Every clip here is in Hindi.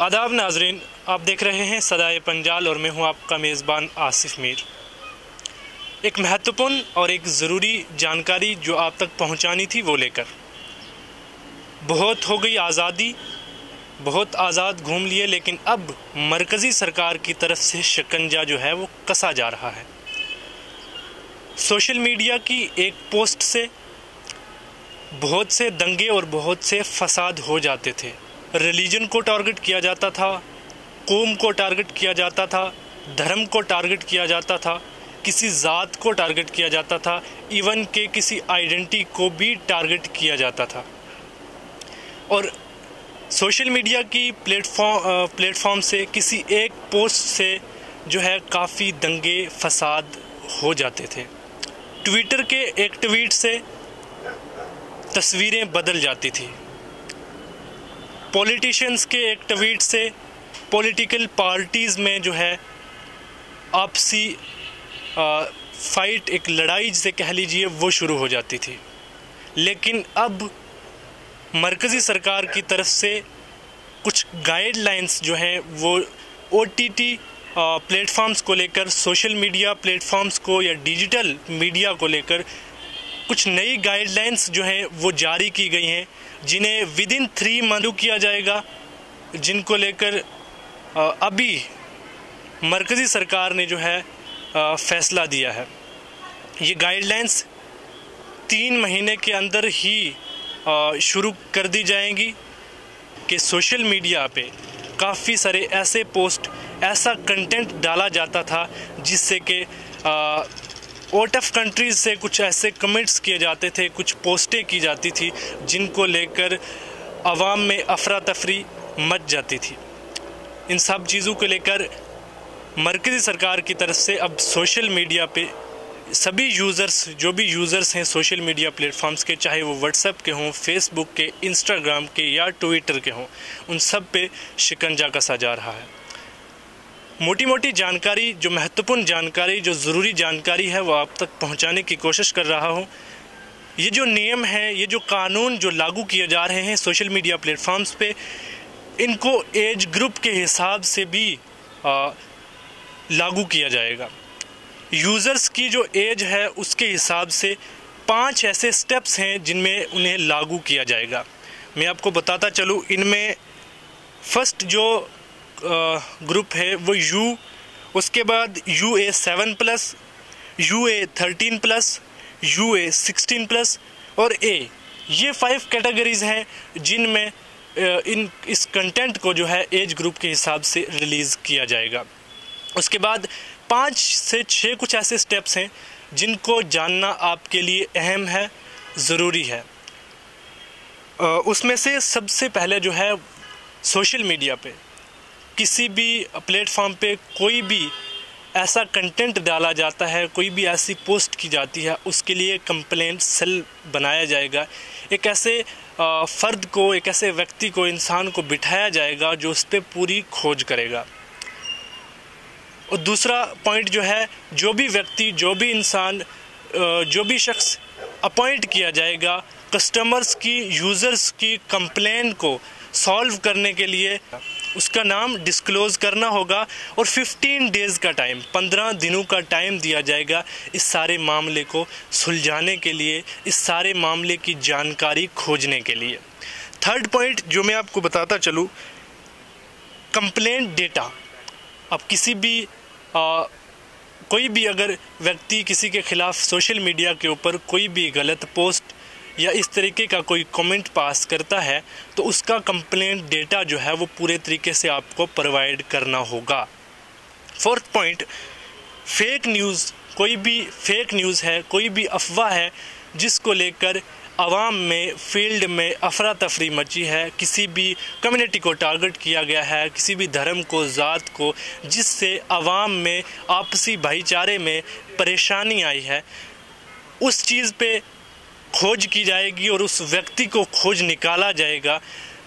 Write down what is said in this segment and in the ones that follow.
आदाब नाजरीन, आप देख रहे हैं सदाए पंजाल और मैं हूं आपका मेज़बान आसिफ मीर। एक महत्वपूर्ण और एक ज़रूरी जानकारी जो आप तक पहुंचानी थी वो लेकर। बहुत हो गई आज़ादी, बहुत आज़ाद घूम लिए, लेकिन अब मरकज़ी सरकार की तरफ से शिकंजा जो है वो कसा जा रहा है। सोशल मीडिया की एक पोस्ट से बहुत से दंगे और बहुत से फसाद हो जाते थे। रिलीजन को टारगेट किया जाता था, कौम को टारगेट किया जाता था, धर्म को टारगेट किया जाता था, किसी ज़ात को टारगेट किया जाता था, इवन के किसी आइडेंटिटी को भी टारगेट किया जाता था। और सोशल मीडिया की प्लेटफॉर्म से किसी एक पोस्ट से जो है काफ़ी दंगे फसाद हो जाते थे। ट्विटर के एक ट्वीट से तस्वीरें बदल जाती थी। पॉलिटिशियंस के एक ट्वीट से पॉलिटिकल पार्टीज़ में जो है आपसी फाइट, एक लड़ाई जिसे कह लीजिए, वो शुरू हो जाती थी। लेकिन अब मरकज़ी सरकार की तरफ से कुछ गाइडलाइंस जो हैं वो OTT प्लेटफॉर्म्स को लेकर, सोशल मीडिया प्लेटफॉर्म्स को या डिजिटल मीडिया को लेकर कुछ नई गाइडलाइंस जो हैं वो जारी की गई हैं, जिन्हें विदिन 3 मंथ किया जाएगा, जिनको लेकर अभी मरकज़ी सरकार ने जो है फ़ैसला दिया है। ये गाइडलाइंस 3 महीने के अंदर ही शुरू कर दी जाएंगी कि सोशल मीडिया पे काफ़ी सारे ऐसे पोस्ट, ऐसा कंटेंट डाला जाता था जिससे कि आउट ऑफ कंट्रीज़ से कुछ ऐसे कमेंट्स किए जाते थे, कुछ पोस्टें की जाती थी जिनको लेकर आवाम में अफरा तफरी मच जाती थी। इन सब चीज़ों को लेकर मरकज़ी सरकार की तरफ से अब सोशल मीडिया पे सभी यूज़र्स, जो भी यूज़र्स हैं सोशल मीडिया प्लेटफॉर्म्स के, चाहे वो व्हाट्सएप के हों, फेसबुक के, इंस्टाग्राम के या ट्विटर के हों, उन सब पे शिकंजा कसा जा रहा है। मोटी मोटी जानकारी, जो महत्वपूर्ण जानकारी, जो ज़रूरी जानकारी है, वो आप तक पहुंचाने की कोशिश कर रहा हूं। ये जो नियम हैं, ये जो कानून जो लागू किए जा रहे हैं सोशल मीडिया प्लेटफॉर्म्स पे, इनको एज ग्रुप के हिसाब से भी लागू किया जाएगा। यूज़र्स की जो एज है उसके हिसाब से 5 ऐसे स्टेप्स हैं जिनमें उन्हें लागू किया जाएगा। मैं आपको बताता चलूँ, इनमें फर्स्ट जो ग्रुप है वो U, उसके बाद UA 7+, UA 13+, UA 16+ और A। ये 5 कैटेगरीज़ हैं जिनमें इस कंटेंट को जो है एज ग्रुप के हिसाब से रिलीज़ किया जाएगा। उसके बाद 5 से 6 कुछ ऐसे स्टेप्स हैं जिनको जानना आपके लिए अहम है, ज़रूरी है। उसमें से सबसे पहले जो है, सोशल मीडिया पे किसी भी प्लेटफॉर्म पे कोई भी ऐसा कंटेंट डाला जाता है, कोई भी ऐसी पोस्ट की जाती है, उसके लिए कंप्लेंट सेल बनाया जाएगा। एक ऐसे फ़र्द को, एक ऐसे व्यक्ति को, इंसान को बिठाया जाएगा जो उस पर पूरी खोज करेगा। और दूसरा पॉइंट जो है, जो भी व्यक्ति, जो भी इंसान, जो भी शख्स अपॉइंट किया जाएगा कस्टमर्स की, यूज़र्स की कंप्लेंट को सॉल्व करने के लिए, उसका नाम डिस्क्लोज़ करना होगा और 15 डेज़ का टाइम, 15 दिनों का टाइम दिया जाएगा इस सारे मामले को सुलझाने के लिए, इस सारे मामले की जानकारी खोजने के लिए। थर्ड पॉइंट जो मैं आपको बताता चलूँ, कंप्लेंट डेटा। अब किसी भी कोई भी अगर व्यक्ति किसी के ख़िलाफ़ सोशल मीडिया के ऊपर कोई भी गलत पोस्ट या इस तरीके का कोई कमेंट पास करता है तो उसका कंप्लेंट डेटा जो है वो पूरे तरीके से आपको प्रोवाइड करना होगा। Fourth point, fake news. कोई भी फेक न्यूज़ है, कोई भी अफवाह है जिसको लेकर आवाम में, फील्ड में अफरा तफरी मची है, किसी भी कम्युनिटी को टारगेट किया गया है, किसी भी धर्म को, ज़ात को, जिससे आवाम में आपसी भाईचारे में परेशानी आई है, उस चीज़ पे खोज की जाएगी और उस व्यक्ति को खोज निकाला जाएगा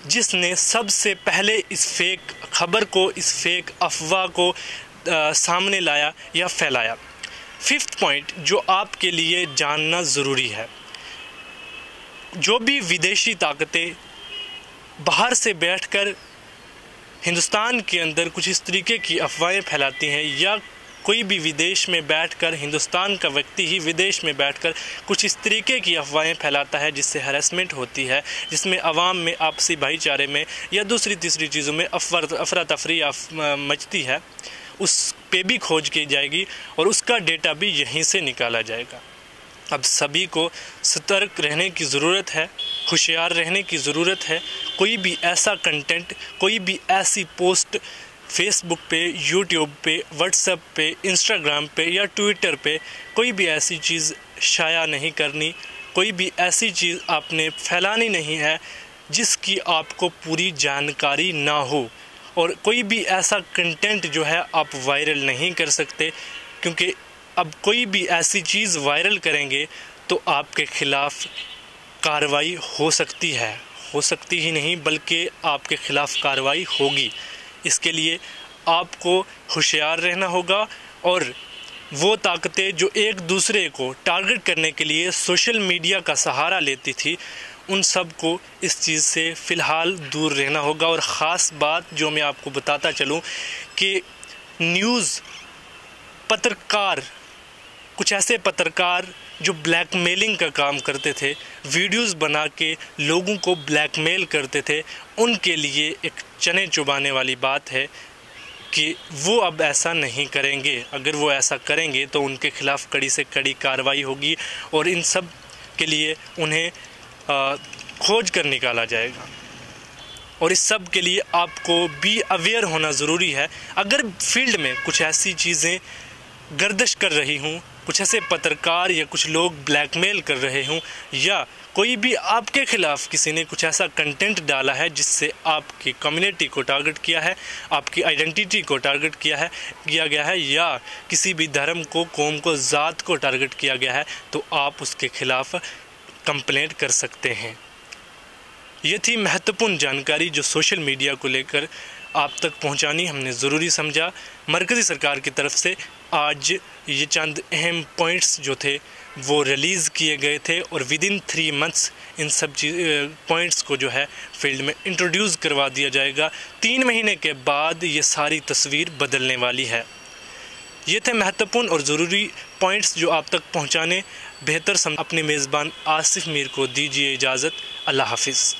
जिसने सबसे पहले इस फेक खबर को, इस फेक अफवाह को सामने लाया या फैलाया। फिफ्थ पॉइंट जो आपके लिए जानना ज़रूरी है, जो भी विदेशी ताकतें बाहर से बैठकर हिंदुस्तान के अंदर कुछ इस तरीके की अफवाहें फैलाती हैं, या कोई भी विदेश में बैठकर, हिंदुस्तान का व्यक्ति ही विदेश में बैठकर कुछ इस तरीके की अफवाहें फैलाता है जिससे हैरेसमेंट होती है, जिसमें आवाम में आपसी भाईचारे में या दूसरी तीसरी चीज़ों में अफरा तफरी मचती है, उस पे भी खोज की जाएगी और उसका डेटा भी यहीं से निकाला जाएगा। अब सभी को सतर्क रहने की ज़रूरत है, होशियार रहने की ज़रूरत है। कोई भी ऐसा कंटेंट, कोई भी ऐसी पोस्ट फेसबुक पे, यूट्यूब पे, व्हाट्सएप पे, इंस्टाग्राम पे या ट्विटर पे कोई भी ऐसी चीज़ शाया नहीं करनी, कोई भी ऐसी चीज़ आपने फैलानी नहीं है जिसकी आपको पूरी जानकारी ना हो, और कोई भी ऐसा कंटेंट जो है आप वायरल नहीं कर सकते, क्योंकि अब कोई भी ऐसी चीज़ वायरल करेंगे तो आपके ख़िलाफ़ कार्रवाई हो सकती है, हो सकती ही नहीं बल्कि आपके ख़िलाफ़ कार्रवाई होगी। इसके लिए आपको होशियार रहना होगा, और वो ताकतें जो एक दूसरे को टारगेट करने के लिए सोशल मीडिया का सहारा लेती थी, उन सब को इस चीज़ से फ़िलहाल दूर रहना होगा। और ख़ास बात जो मैं आपको बताता चलूँ कि न्यूज़ पत्रकार, कुछ ऐसे पत्रकार जो ब्लैकमेलिंग का काम करते थे, वीडियोस बना के लोगों को ब्लैकमेल करते थे, उनके लिए एक चने चुबाने वाली बात है कि वो अब ऐसा नहीं करेंगे। अगर वो ऐसा करेंगे तो उनके ख़िलाफ़ कड़ी से कड़ी कार्रवाई होगी और इन सब के लिए उन्हें खोज कर निकाला जाएगा। और इस सब के लिए आपको भी अवेयर होना ज़रूरी है। अगर फील्ड में कुछ ऐसी चीज़ें गर्दिश कर रही हूँ, कुछ ऐसे पत्रकार या कुछ लोग ब्लैकमेल कर रहे हूँ, या कोई भी आपके ख़िलाफ़ किसी ने कुछ ऐसा कंटेंट डाला है जिससे आपकी कम्युनिटी को टारगेट किया है, आपकी आइडेंटिटी को टारगेट किया गया है, या किसी भी धर्म को, कौम को, ज़ात को टारगेट किया गया है, तो आप उसके ख़िलाफ़ कंप्लेंट कर सकते हैं। ये थी महत्वपूर्ण जानकारी जो सोशल मीडिया को लेकर आप तक पहुंचानी हमने ज़रूरी समझा। मरकज़ी सरकार की तरफ से आज ये चंद अहम पॉइंट्स जो थे वो रिलीज़ किए गए थे, और विदिन 3 मंथ्स इन सब पॉइंट्स को जो है फील्ड में इंट्रोड्यूस करवा दिया जाएगा। 3 महीने के बाद ये सारी तस्वीर बदलने वाली है। ये थे महत्वपूर्ण और ज़रूरी पॉइंट्स जो आप तक पहुंचाने। बेहतर अपने मेज़बान आसिफ मीर को दीजिए इजाज़त। अल्लाह हाफिज़।